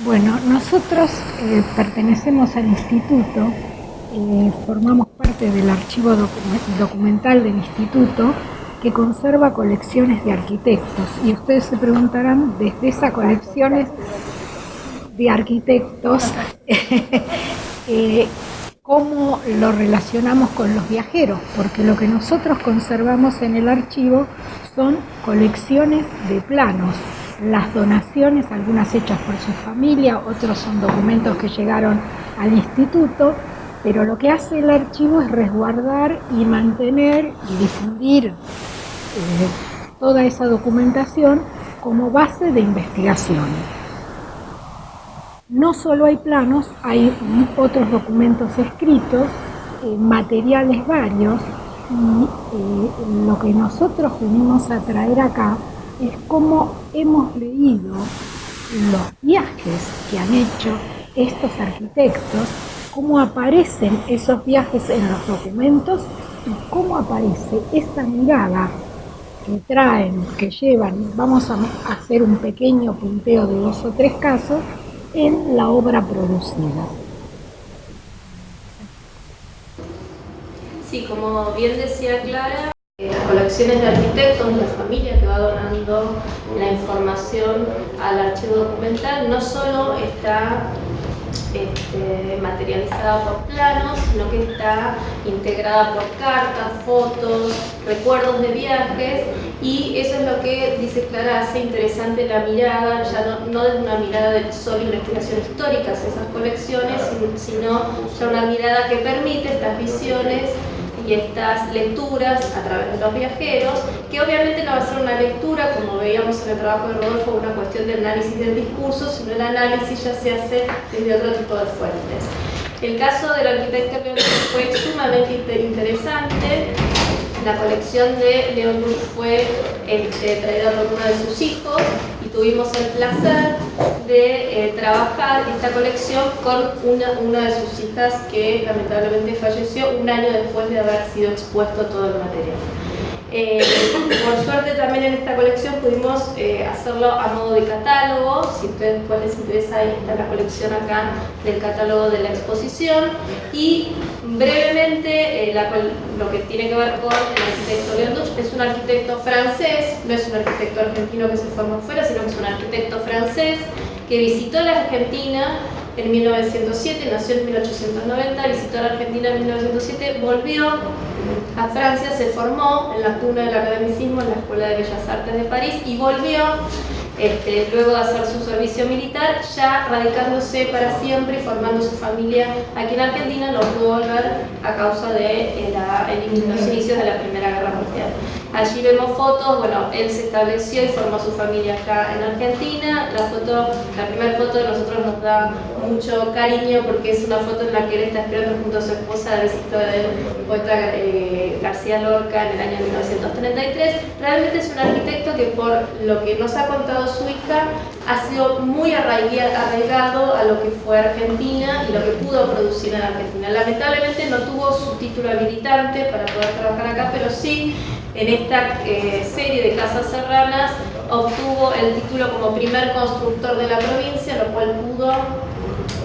Bueno, nosotros pertenecemos al instituto, formamos parte del archivo documental del instituto que conserva colecciones de arquitectos, y ustedes se preguntarán desde esas colecciones de arquitectos cómo lo relacionamos con los viajeros, porque lo que nosotros conservamos en el archivo son colecciones de planos, las donaciones, algunas hechas por su familia, otros son documentos que llegaron al instituto, pero lo que hace el archivo es resguardar y mantener y difundir toda esa documentación como base de investigación. No solo hay planos, hay otros documentos escritos, materiales varios, y lo que nosotros venimos a traer acá es cómo hemos leído los viajes que han hecho estos arquitectos, cómo aparecen esos viajes en los documentos y cómo aparece esa mirada que traen, que llevan. Vamos a hacer un pequeño punteo de 2 o 3 casos en la obra producida. Sí, como bien decía Clara, las colecciones de arquitectos, la familia que va donando la información al archivo documental, no solo está materializada por planos, sino que está integrada por cartas, fotos, recuerdos de viajes, y eso es lo que, dice Clara, hace interesante la mirada, ya no desde una mirada de solo investigación histórica hacia esas colecciones, sino ya una mirada que permite estas visiones y estas lecturas a través de los viajeros, que obviamente no va a ser una lectura, como veíamos en el trabajo de Rodolfo, una cuestión de análisis del discurso, sino el análisis ya se hace desde otro tipo de fuentes. El caso del arquitecto León Duch fue sumamente interesante. La colección de León Duch fue traída por uno de sus hijos, y tuvimos el placer de trabajar esta colección con una de sus hijas que lamentablemente falleció un año después de haber sido expuesto todo el material. Por suerte también en esta colección pudimos hacerlo a modo de catálogo. Si a ustedes después les interesa, ahí está la colección acá del catálogo de la exposición. Y brevemente lo que tiene que ver con el arquitecto León Duch: es un arquitecto francés, no es un arquitecto argentino que se formó fuera, sino que es un arquitecto francés que visitó la Argentina en 1907, nació en 1890, visitó la Argentina en 1907, volvió a Francia, se formó en la cuna del academicismo en la Escuela de Bellas Artes de París, y volvió luego de hacer su servicio militar, ya radicándose para siempre y formando su familia aquí en Argentina. No pudo volver a causa de los inicios de la Primera Guerra Mundial. Allí vemos fotos. Bueno, él se estableció y formó su familia acá en Argentina. La primera foto de nosotros nos da mucho cariño porque es una foto en la que él está esperando junto a su esposa la visita del poeta García Lorca en el año 1933. Realmente es un arquitecto que, por lo que nos ha contado su hija, ha sido muy arraigado a lo que fue Argentina y lo que pudo producir en Argentina. Lamentablemente no tuvo su título habilitante para poder trabajar acá, pero sí en esta serie de Casas Serranas obtuvo el título como primer constructor de la provincia, lo cual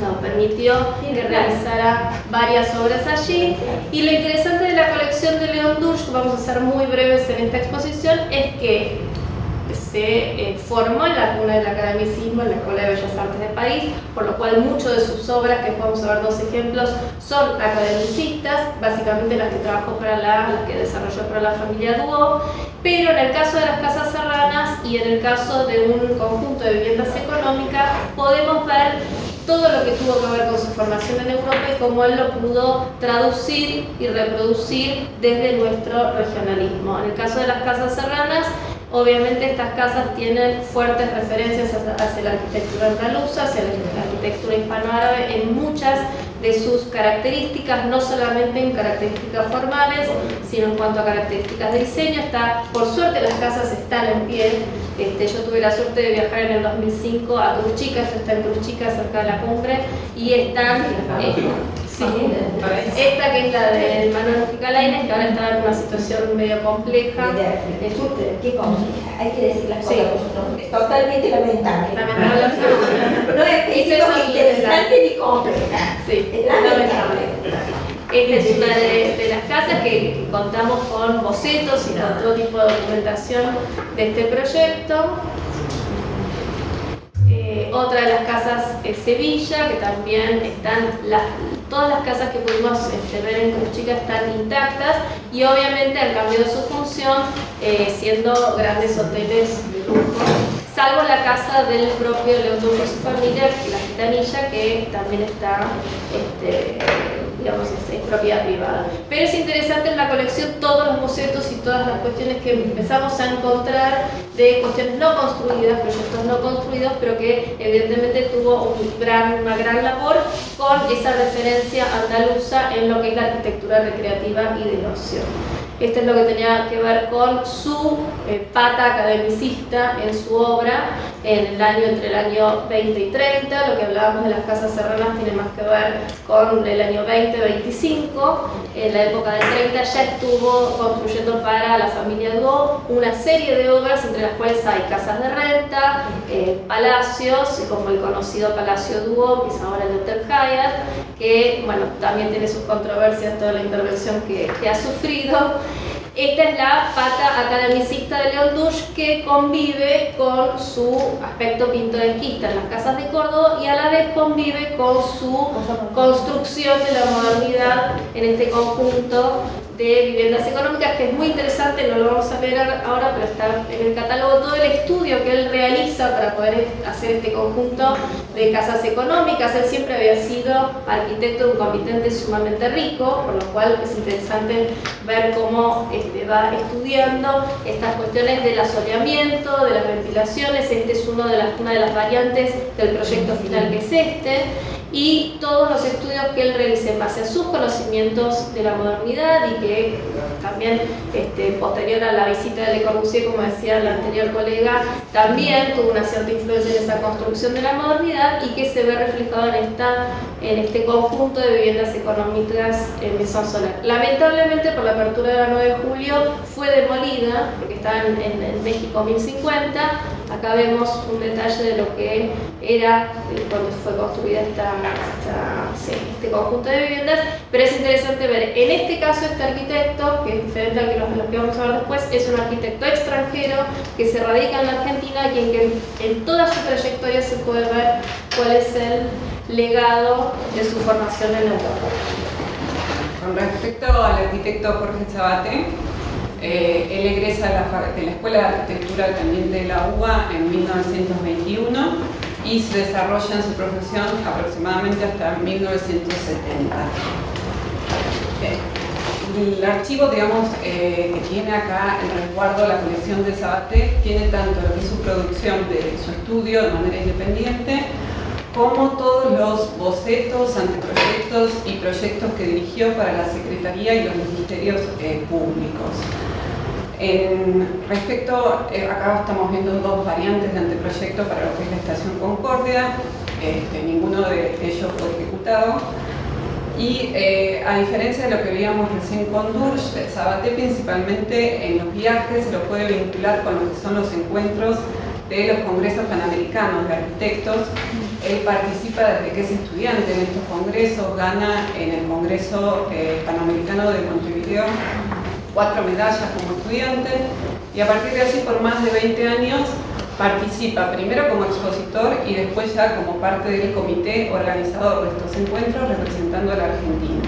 nos permitió que realizara varias obras allí. Y lo interesante de la colección de León Duch, que vamos a ser muy breves en esta exposición, es que se formó en la cuna del academicismo, en la Escuela de Bellas Artes de París, por lo cual muchas de sus obras, que vamos a ver 2 ejemplos, son academicistas, básicamente las que trabajó las que desarrolló para la familia Duo. Pero en el caso de las Casas Serranas y en el caso de un conjunto de viviendas económicas, podemos ver todo lo que tuvo que ver con su formación en Europa y cómo él lo pudo traducir y reproducir desde nuestro regionalismo. En el caso de las Casas Serranas, obviamente estas casas tienen fuertes referencias hacia la arquitectura andaluza, hacia la arquitectura hispanoárabe en muchas de sus características, no solamente en características formales, sino en cuanto a características de diseño. Por suerte las casas están en pie. Yo tuve la suerte de viajar en el 2005 a Cruz Chica, esto está en Cruz Chica, cerca de la cumbre, y están... Esta que es la de Manuel Mujica Lainez, que ahora está en una situación medio compleja. Qué compleja, hay que decir las cosas por su nombre. Es totalmente lamentable. No es interesante ni compleja. Sí, es lamentable. Esta es una de las casas que contamos con bocetos y con todo tipo de documentación de este proyecto. Otra de las casas es Sevilla, que también están todas las casas que pudimos ver en Cruz Chica están intactas y obviamente han cambiado su función siendo grandes hoteles de lujo, salvo la casa del propio León Duque y su familia, la Gitanilla, que también está digamos, es propiedad privada. Pero es interesante en la colección todos los bocetos y todas las cuestiones que empezamos a encontrar de cuestiones no construidas, proyectos no construidos, pero que evidentemente tuvo una gran labor con esa referencia andaluza en lo que es la arquitectura recreativa y del ocio. Esto es lo que tenía que ver con su pata academicista en su obra entre el año 20 y 30. Lo que hablábamos de las casas serranas tiene más que ver con el año 20-25. En la época del 30 ya estuvo construyendo para la familia Duo una serie de obras, entre las cuales hay casas de renta, palacios, como el conocido Palacio Duo, que es ahora el Hotel Hyatt, que bueno, también tiene sus controversias toda la intervención que ha sufrido. Esta es la pata academicista de León Duch, que convive con su aspecto pintoresquista en las casas de Córdoba y a la vez convive con su construcción de la modernidad en este conjunto de viviendas económicas, que es muy interesante. No lo vamos a ver ahora, pero está en el catálogo todo el estudio que él realiza para poder hacer este conjunto de casas económicas. Él siempre había sido arquitecto de un comitente sumamente rico, por lo cual es interesante ver cómo va estudiando estas cuestiones del asoleamiento, de las ventilaciones. Este es una de las variantes del proyecto final, que es este, y todos los estudios que él realiza en base a sus conocimientos de la modernidad y que también posterior a la visita de Le Corbusier, como decía la anterior colega, también tuvo una cierta influencia en esa construcción de la modernidad y que se ve reflejado en este conjunto de viviendas económicas en Maison Solar. Lamentablemente, por la apertura de la 9 de julio fue demolida porque está en México 1050. Acá vemos un detalle de lo que era cuando fue construida este conjunto de viviendas, pero es interesante ver, en este caso, este arquitecto, que es diferente al que vamos a ver después, es un arquitecto extranjero que se radica en la Argentina y en que en toda su trayectoria se puede ver cuál es el legado de su formación en Europa. Con respecto al arquitecto Jorge Sabaté, él egresa de la Escuela de Arquitectura también de la UBA en 1921 y se desarrolla en su profesión aproximadamente hasta 1970. El archivo, digamos, que tiene acá el resguardo, la colección de Sabaté, tiene tanto lo que es su producción de su estudio de manera independiente, como todos los bocetos, anteproyectos y proyectos que dirigió para la Secretaría y los ministerios públicos. Respecto, acá estamos viendo dos variantes de anteproyecto para lo que es la Estación Concordia. Ninguno de ellos fue ejecutado. Y a diferencia de lo que veíamos recién con Durch, Sabaté principalmente en los viajes se lo puede vincular con lo que son los encuentros de los congresos panamericanos de arquitectos. Él participa desde que es estudiante en estos congresos, gana en el Congreso Panamericano de Montevideo 4 medallas como estudiante y a partir de allí por más de 20 años participa primero como expositor y después ya como parte del comité organizador de estos encuentros representando a la Argentina.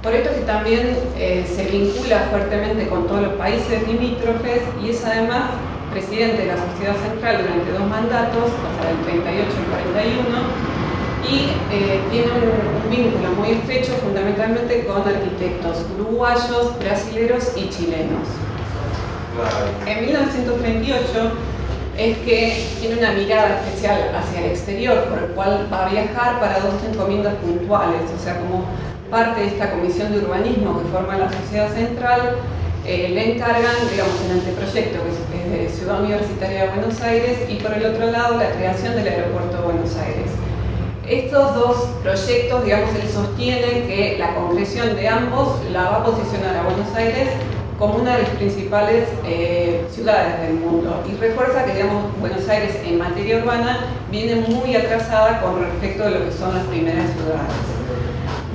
Por esto que también se vincula fuertemente con todos los países limítrofes y es además presidente de la Sociedad Central durante 2 mandatos, hasta el 38 y 41, y tiene un vínculo muy estrecho fundamentalmente con arquitectos uruguayos, brasileros y chilenos. En 1938 es que tiene una mirada especial hacia el exterior, por el cual va a viajar para 2 encomiendas puntuales, o sea, como parte de esta comisión de urbanismo que forma la Sociedad Central, le encargan, digamos, el anteproyecto que es de Ciudad Universitaria de Buenos Aires y por el otro lado la creación del aeropuerto de Buenos Aires. Estos dos proyectos, digamos, él sostiene que la concreción de ambos la va a posicionar a Buenos Aires como una de las principales ciudades del mundo y refuerza que, digamos, Buenos Aires en materia urbana viene muy atrasada con respecto a lo que son las primeras ciudades.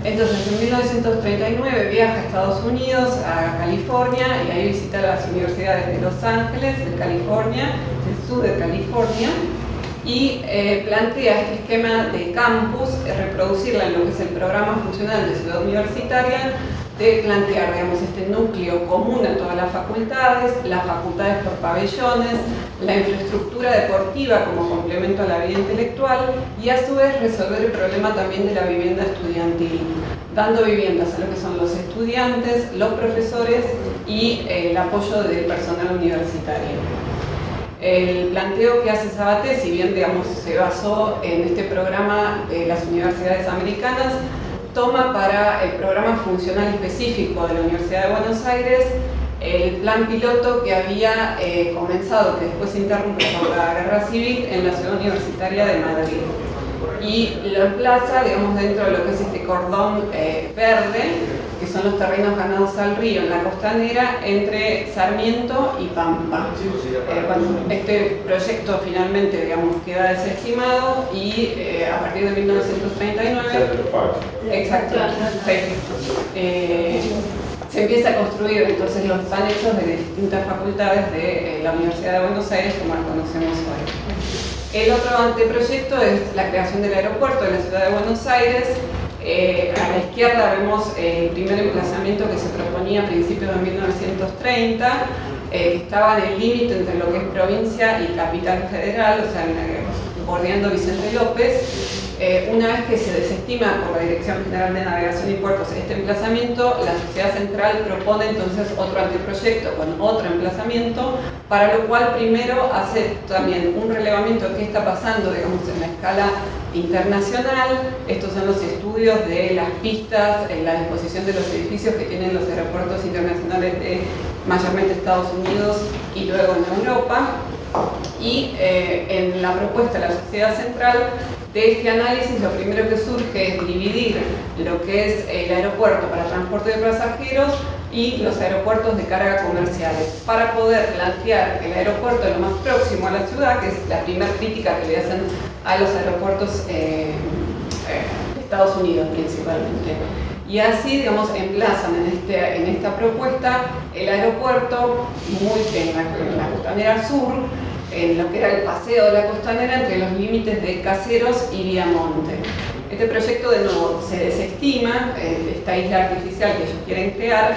Entonces, en 1939 viaja a Estados Unidos, a California, y ahí visita las universidades de Los Ángeles, de California, del sur de California, y plantea este esquema de campus, reproducirla en lo que es el programa funcional de Ciudad Universitaria, de plantear, digamos, este núcleo común a todas las facultades por pabellones, la infraestructura deportiva como complemento a la vida intelectual y a su vez resolver el problema también de la vivienda estudiantil, dando viviendas a lo que son los estudiantes, los profesores y el apoyo del personal universitario. El planteo que hace Sabaté, si bien, digamos, se basó en este programa de las universidades americanas, toma para el programa funcional específico de la Universidad de Buenos Aires el plan piloto que había comenzado, que después se interrumpe por la Guerra Civil en la Ciudad Universitaria de Madrid. Y lo emplaza, digamos, dentro de lo que es este cordón verde, que son los terrenos ganados al río en la costanera entre Sarmiento y Pampa. Bueno, este proyecto finalmente, digamos, queda desestimado y a partir de 1939 exacto, se empieza a construir entonces los anexos de distintas facultades de la Universidad de Buenos Aires como la conocemos hoy. El otro anteproyecto es la creación del aeropuerto de la Ciudad de Buenos Aires. A la izquierda vemos el primer emplazamiento que se proponía a principios de 1930, que estaba en el límite entre lo que es provincia y capital federal, o sea, bordeando Vicente López. Una vez que se desestima por la Dirección General de Navegación y Puertos este emplazamiento, la Sociedad Central propone entonces otro anteproyecto con otro emplazamiento, para lo cual primero hace también un relevamiento de qué está pasando, digamos, en la escala internacional. Estos son los estudios de las pistas, la disposición de los edificios que tienen los aeropuertos internacionales de mayormente Estados Unidos y luego en Europa. Y en la propuesta de la Sociedad Central de este análisis, lo primero que surge es dividir lo que es el aeropuerto para transporte de pasajeros y los aeropuertos de carga comerciales, para poder plantear el aeropuerto lo más próximo a la ciudad, que es la primera crítica que le hacen a los aeropuertos de Estados Unidos principalmente. Y así, digamos, emplazan en esta propuesta el aeropuerto muy en la costanera sur, en lo que era el paseo de la costanera entre los límites de Caseros y Viamonte. Este proyecto de nuevo se desestima, esta isla artificial que ellos quieren crear,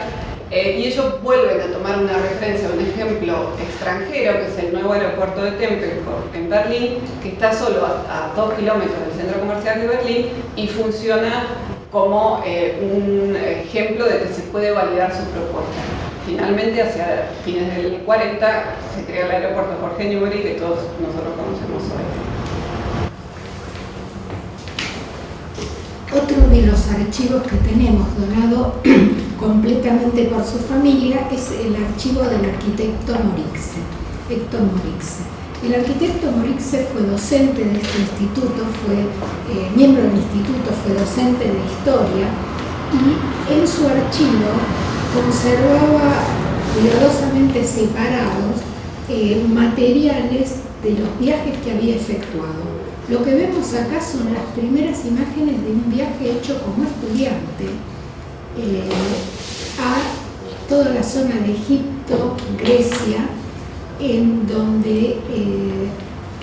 y ellos vuelven a tomar una referencia, un ejemplo extranjero, que es el nuevo aeropuerto de Tempelhof en Berlín, que está solo a 2 kilómetros del centro comercial de Berlín y funciona como un ejemplo de que se puede validar su propuesta. Finalmente, hacia fines del 40, se crea el aeropuerto Jorge Newbery, que todos nosotros conocemos hoy. Otro de los archivos que tenemos donado completamente por su familia es el archivo del arquitecto Morixe, Héctor Morixe. El arquitecto Morixe fue docente de este instituto, fue miembro del instituto, fue docente de historia, y en su archivo conservaba cuidadosamente separados materiales de los viajes que había efectuado. Lo que vemos acá son las primeras imágenes de un viaje hecho como estudiante a toda la zona de Egipto, Grecia, en donde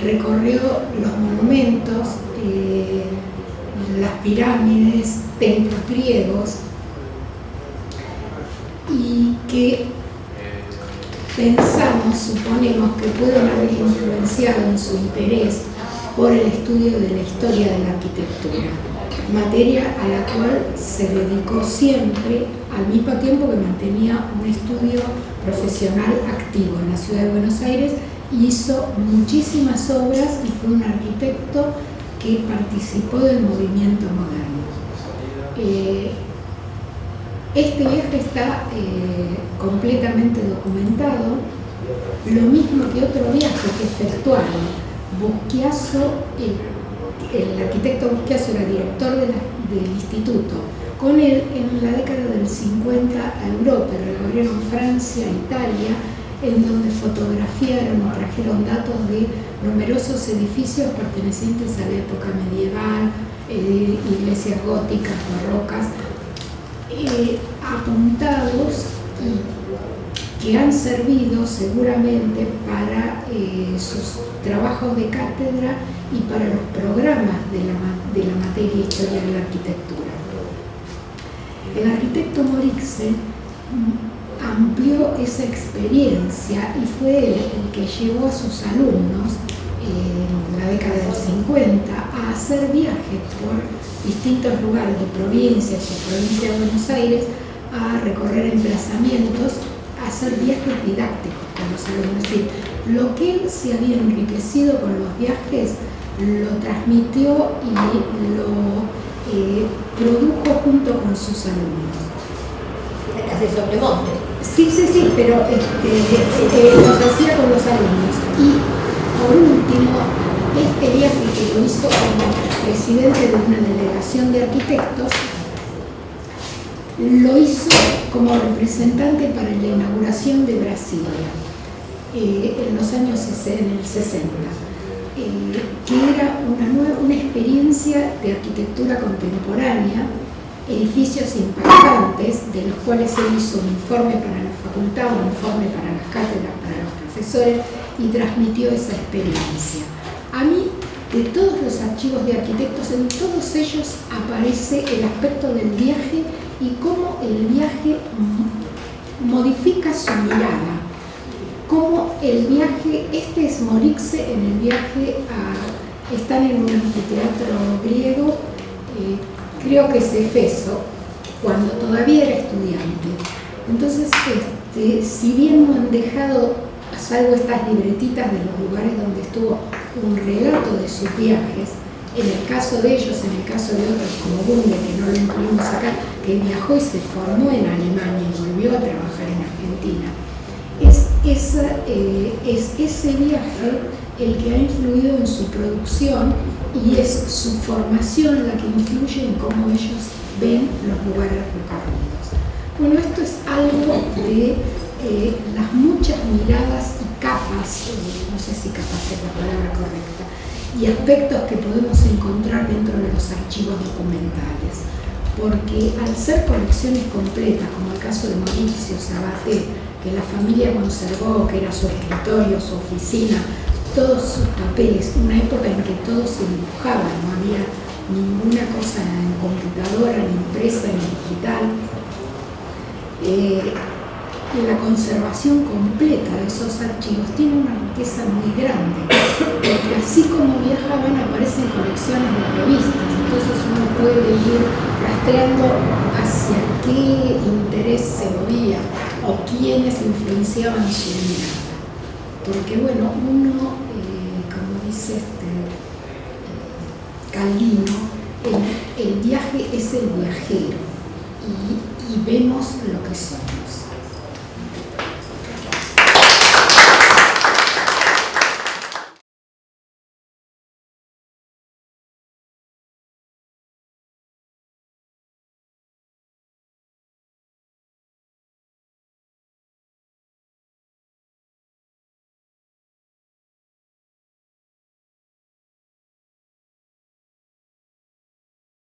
recorrió los monumentos, las pirámides, templos griegos, y que pensamos, suponemos que pueden haber influenciado en su interés por el estudio de la historia de la arquitectura, materia a la cual se dedicó siempre, al mismo tiempo que mantenía un estudio profesional activo en la ciudad de Buenos Aires. Hizo muchísimas obras y fue un arquitecto que participó del movimiento moderno. Este viaje está completamente documentado, lo mismo que otro viaje que efectuaron Busquiazo, el arquitecto Busquiazo era director del instituto. Con él, en la década del 50 a Europa, recorrieron Francia, Italia, en donde fotografiaron y trajeron datos de numerosos edificios pertenecientes a la época medieval, iglesias góticas, barrocas, apuntados, que han servido seguramente para sus trabajos de cátedra y para los programas de la materia Historia de la Arquitectura. El arquitecto Morixe amplió esa experiencia y fue él el que llevó a sus alumnos en la década del 50 a hacer viajes por distintos lugares de provincias y provincia de Buenos Aires, a recorrer emplazamientos, a hacer viajes didácticos con los alumnos. Es decir, lo que él se había enriquecido con los viajes lo transmitió y lo produjo junto con sus alumnos. Hace sobremonte. Sí, pero los hacía con los alumnos. Y por último, este viaje que lo hizo como presidente de una delegación de arquitectos, lo hizo como representante para la inauguración de Brasilia en los años 60, que era una experiencia de arquitectura contemporánea, edificios impactantes, de los cuales él hizo un informe para la facultad, un informe para las cátedras, para los profesores, y transmitió esa experiencia. A mí, de todos los archivos de arquitectos, en todos ellos aparece el aspecto del viaje y cómo el viaje modifica su mirada. Cómo el viaje, este es Morixe en el viaje están en un anfiteatro griego, creo que es Efeso, cuando todavía era estudiante. Entonces, si bien no han dejado, salvo estas libretitas de los lugares donde estuvo, un relato de sus viajes, en el caso de ellos, en el caso de otros como Bunge, que no lo incluimos acá, que viajó y se formó en Alemania y volvió a trabajar en Argentina, es ese viaje el que ha influido en su producción y es su formación la que influye en cómo ellos ven los lugares recorridos. Bueno, esto es algo de las muchas miradas y capas, no sé si capas es la palabra correcta, y aspectos que podemos encontrar dentro de los archivos documentales, porque al ser colecciones completas, como el caso de Mauricio Sabaté, que la familia conservó, que era su escritorio, su oficina, todos sus papeles, una época en que todo se dibujaba, no había ninguna cosa en computadora, ni impresa, ni digital. La conservación completa de esos archivos tiene una riqueza muy grande, porque así como viajaban aparecen colecciones de revistas, entonces uno puede ir rastreando hacia qué interés se movía o quiénes influenciaban su mirada. Porque bueno, uno, como dice Calvino, el viaje es el viajero y vemos lo que somos.